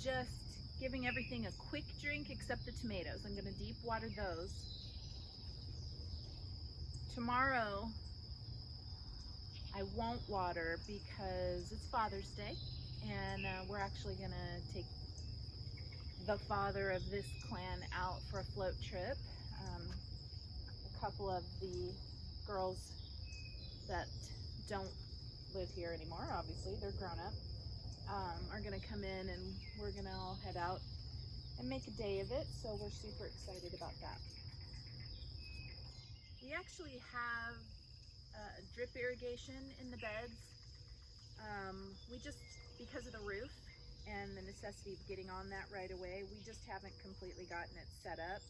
just giving everything a quick drink except the tomatoes. I'm gonna deep water those. Tomorrow, I won't water because it's Father's Day, and we're actually gonna take the father of this clan out for a float trip. A couple of the girls that don't live here anymore, obviously, they're grown up, are gonna come in, and we're gonna all head out and make a day of it, so we're super excited about that. We actually have drip irrigation in the beds. We just, because of the roof and the necessity of getting on that right away, we just haven't completely gotten it set up.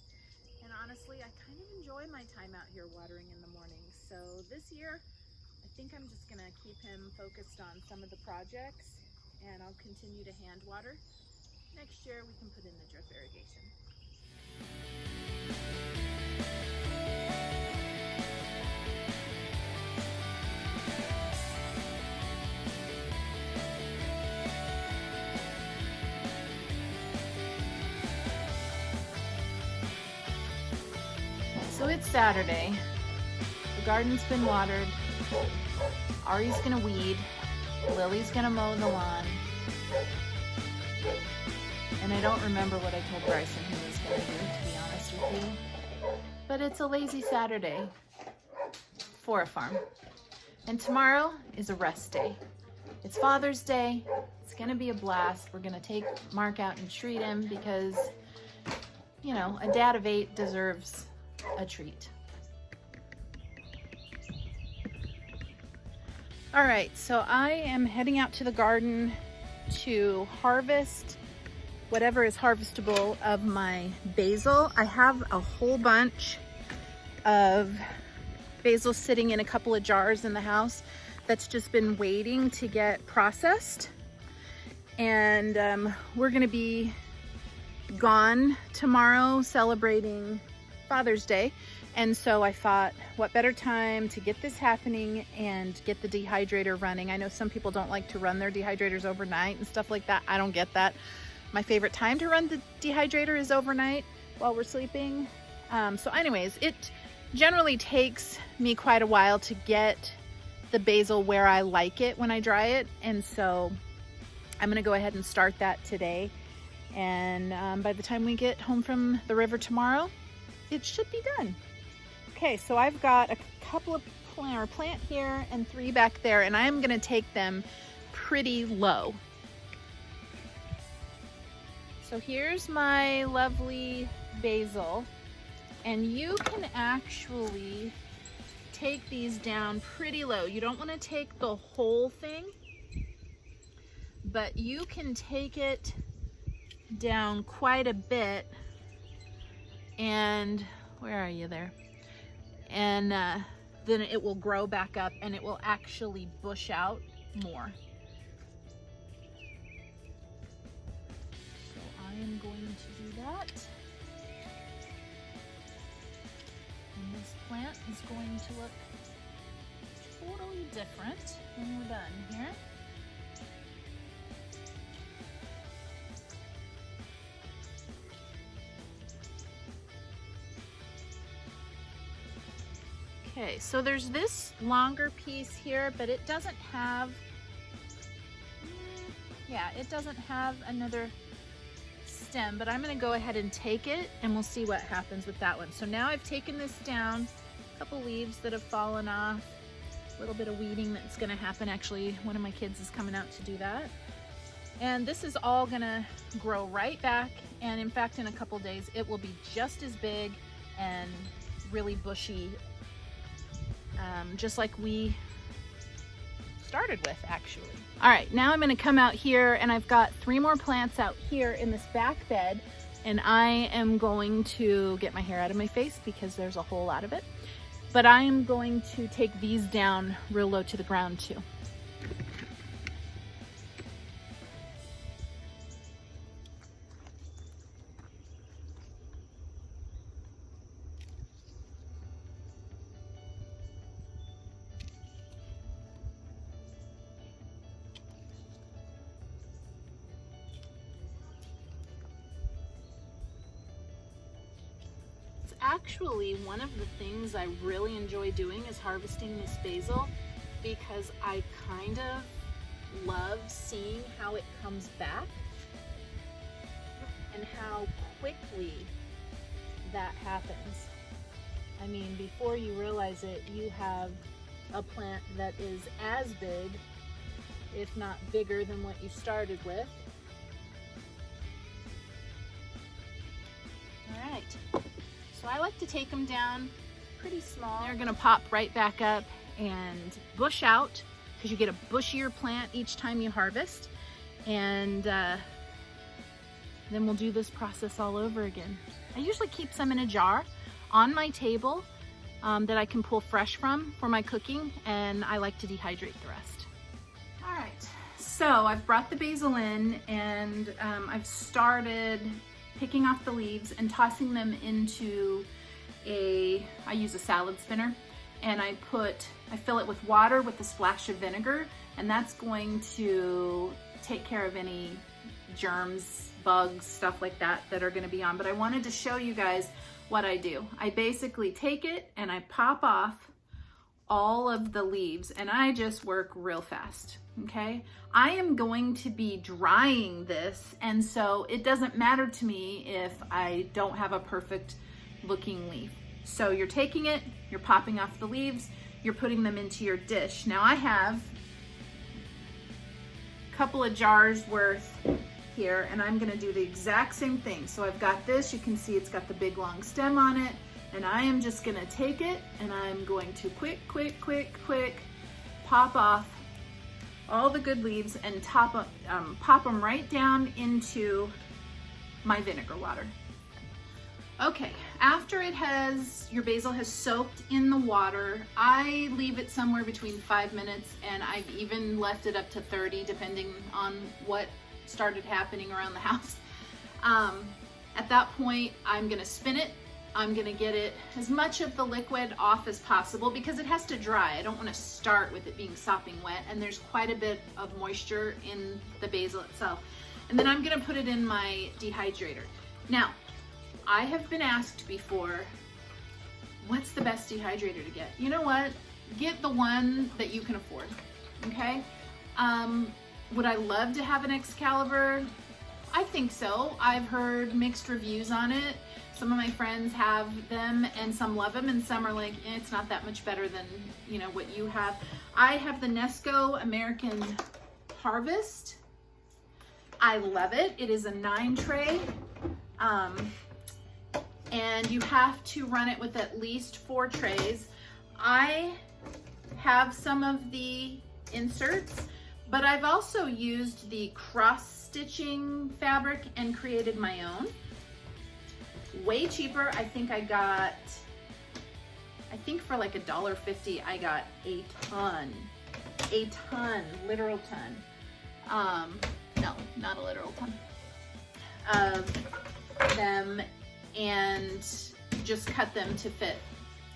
And honestly, I kind of enjoy my time out here watering in the morning. So this year, I think I'm just gonna keep him focused on some of the projects, and I'll continue to hand water. Next year, we can put in the drip irrigation. So it's Saturday. The garden's been watered. Ari's gonna weed. Lily's gonna mow the lawn. And I don't remember what I told Bryson he was gonna do, to be honest with you. But it's a lazy Saturday for a farm. And tomorrow is a rest day. It's Father's Day. It's gonna be a blast. We're gonna take Mark out and treat him because, you know, a dad of 8 deserves a treat. All right, so I am heading out to the garden to harvest whatever is harvestable of my basil. I have a whole bunch of basil sitting in a couple of jars in the house that's just been waiting to get processed. And we're gonna be gone tomorrow celebrating Father's Day. And so I thought, what better time to get this happening and get the dehydrator running. I know some people don't like to run their dehydrators overnight and stuff like that. I don't get that. My favorite time to run the dehydrator is overnight while we're sleeping. So anyways, it generally takes me quite a while to get the basil where I like it when I dry it. And so I'm gonna go ahead and start that today. And by the time we get home from the river tomorrow, it should be done. Okay, so I've got a couple of plant here and 3 back there, and I'm gonna take them pretty low. So here's my lovely basil, and you can actually take these down pretty low. You don't wanna take the whole thing, but you can take it down quite a bit. And where are you there? And then it will grow back up and it will actually bush out more. So I am going to do that. And this plant is going to look totally different when we're done here. Okay, so there's this longer piece here, but it doesn't have, it doesn't have another stem, but I'm gonna go ahead and take it and we'll see what happens with that one. So now I've taken this down, a couple leaves that have fallen off, a little bit of weeding that's gonna happen. Actually, one of my kids is coming out to do that. And this is all gonna grow right back. And in fact, in a couple days, it will be just as big and really bushy, just like we started with, actually. All right, now I'm gonna come out here, and I've got 3 more plants out here in this back bed, and I am going to get my hair out of my face because there's a whole lot of it. But I am going to take these down real low to the ground too. Actually, one of the things I really enjoy doing is harvesting this basil, because I kind of love seeing how it comes back and how quickly that happens. I mean, before you realize it, you have a plant that is as big, if not bigger, than what you started with. All right, so I like to take them down pretty small. They're gonna pop right back up and bush out, because you get a bushier plant each time you harvest. And then we'll do this process all over again. I usually keep some in a jar on my table that I can pull fresh from for my cooking, and I like to dehydrate the rest. All right, so I've brought the basil in, and I've started picking off the leaves and tossing them into I use a salad spinner, and I fill it with water with a splash of vinegar, and that's going to take care of any germs, bugs, stuff like that are gonna be on. But I wanted to show you guys what I do. I basically take it and I pop off all of the leaves, and I just work real fast, okay? I am going to be drying this, and so it doesn't matter to me if I don't have a perfect looking leaf. So you're taking it, you're popping off the leaves, you're putting them into your dish. Now I have a couple of jars worth here, and I'm gonna do the exact same thing. So I've got this, you can see it's got the big long stem on it, and I am just gonna take it and I'm going to quick pop off all the good leaves and pop them right down into my vinegar water. Okay, after your basil has soaked in the water, I leave it somewhere between 5 minutes, and I've even left it up to 30, depending on what started happening around the house. At that point, I'm gonna spin it. I'm gonna get it as much of the liquid off as possible, because it has to dry. I don't wanna start with it being sopping wet, and there's quite a bit of moisture in the basil itself. And then I'm gonna put it in my dehydrator. Now, I have been asked before, what's the best dehydrator to get? You know what? Get the one that you can afford, okay? Would I love to have an Excalibur? I think so. I've heard mixed reviews on it. Some of my friends have them, and some love them, and some are like, it's not that much better than, you know, what you have. I have the Nesco American Harvest. I love it. It is a 9 tray. And you have to run it with at least 4 trays. I have some of the inserts, but I've also used the cross-stitching fabric and created my own. Way cheaper. I think for like $1.50, I got a ton, literal ton. No, not a literal ton of them, and just cut them to fit.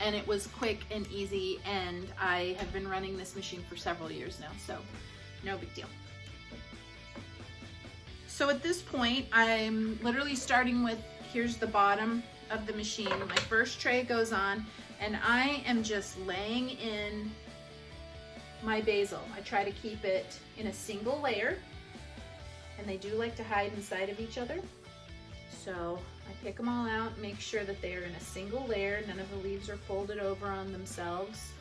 And it was quick and easy, and I have been running this machine for several years now, so no big deal. So at this point, I'm literally starting with, here's the bottom of the machine. My first tray goes on, and I am just laying in my basil. I try to keep it in a single layer, and they do like to hide inside of each other. So I pick them all out, make sure that they are in a single layer. None of the leaves are folded over on themselves.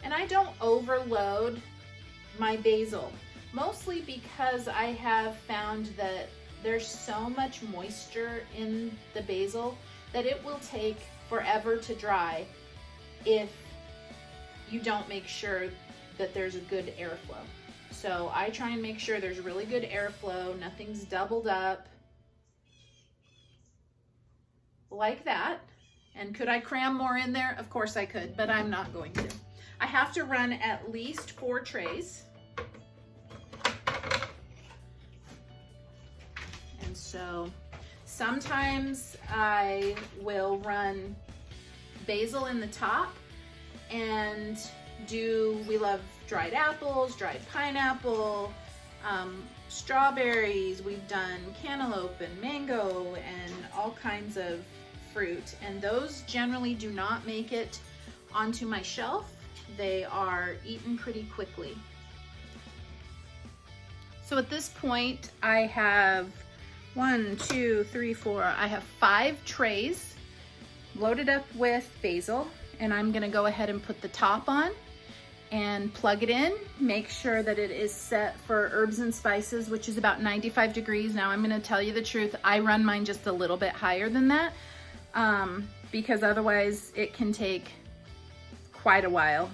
And I don't overload my basil, mostly because I have found that there's so much moisture in the basil that it will take forever to dry if you don't make sure that there's a good airflow. So I try and make sure there's really good airflow, nothing's doubled up, like that. And could I cram more in there? Of course I could, but I'm not going to. I have to run at least 4 trays. And so sometimes I will run basil in the top and we love dried apples, dried pineapple, strawberries. We've done cantaloupe and mango and all kinds of fruit, and those generally do not make it onto my shelf. They are eaten pretty quickly. So at this point, I have 1, 2, 3, 4, I have 5 trays loaded up with basil, and I'm gonna go ahead and put the top on and plug it in. Make sure that it is set for herbs and spices, which is about 95 degrees. Now I'm gonna tell you the truth, I run mine just a little bit higher than that because otherwise it can take quite a while.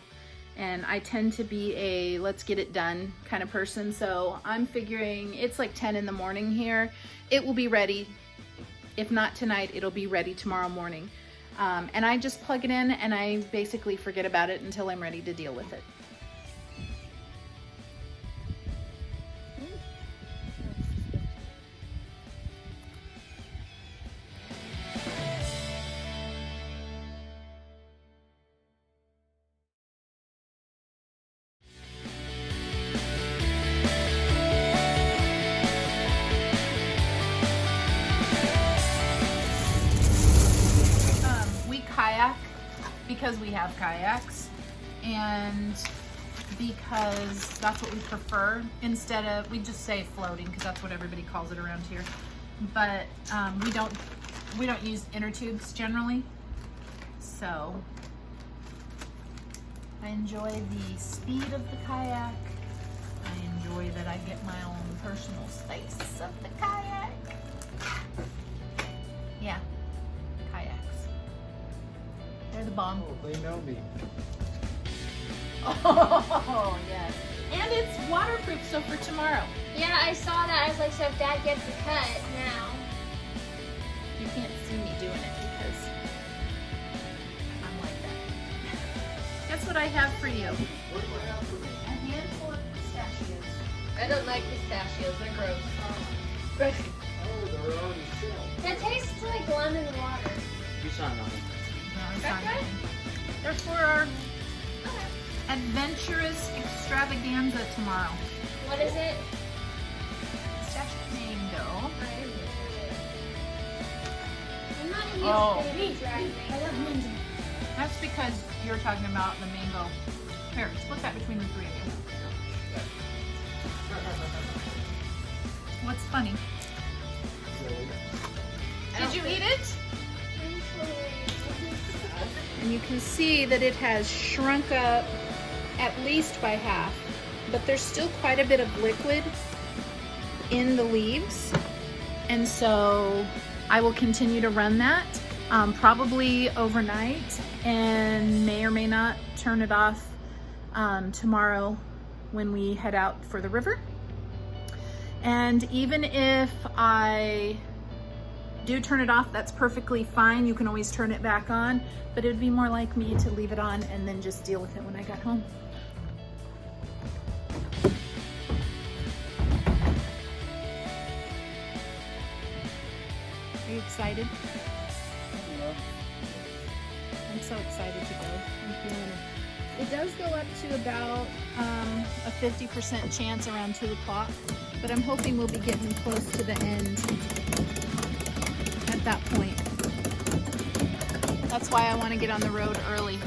And I tend to be a let's get it done kind of person. So I'm figuring it's like 10 in the morning here. It will be ready. If not tonight, it'll be ready tomorrow morning. And I just plug it in and I basically forget about it until I'm ready to deal with it. Kayak because we have kayaks and because that's what we prefer instead of, we just say floating because that's what everybody calls it around here, but we don't use inner tubes generally. So I enjoy the speed of the kayak. I enjoy that I get my own personal space of the kayak. Yeah, kayaks. They're the bomb. Oh, they know me. Oh, yes. And it's waterproof, so for tomorrow. Yeah, I saw that. I was like, so if Dad gets the cut now. You can't see me doing it because I'm like that. Guess what I have for you? What do I have for me? A handful of pistachios. I don't like pistachios. They're gross. Oh, they're already shelled. That tastes like lemon water. You saw nothing. No, it's That's not right. mine. They're for our adventurous extravaganza tomorrow. What is it? Pistachio mango. I'm not a huge Oh. fan of dried mango. That's because you're talking about the mango. Here, split that between the three of you. What's funny? Really? Did you eat it? And you can see that it has shrunk up at least by half, but there's still quite a bit of liquid in the leaves. And so I will continue to run that probably overnight and may or may not turn it off tomorrow when we head out for the river. And even if I do turn it off, that's perfectly fine. You can always turn it back on, but it would be more like me to leave it on and then just deal with it when I got home. Are you excited? I'm so excited to go. I'm feeling it. It does go up to about a 50% chance around 2 o'clock, but I'm hoping we'll be getting close to the end at that point. That's why I want to get on the road early.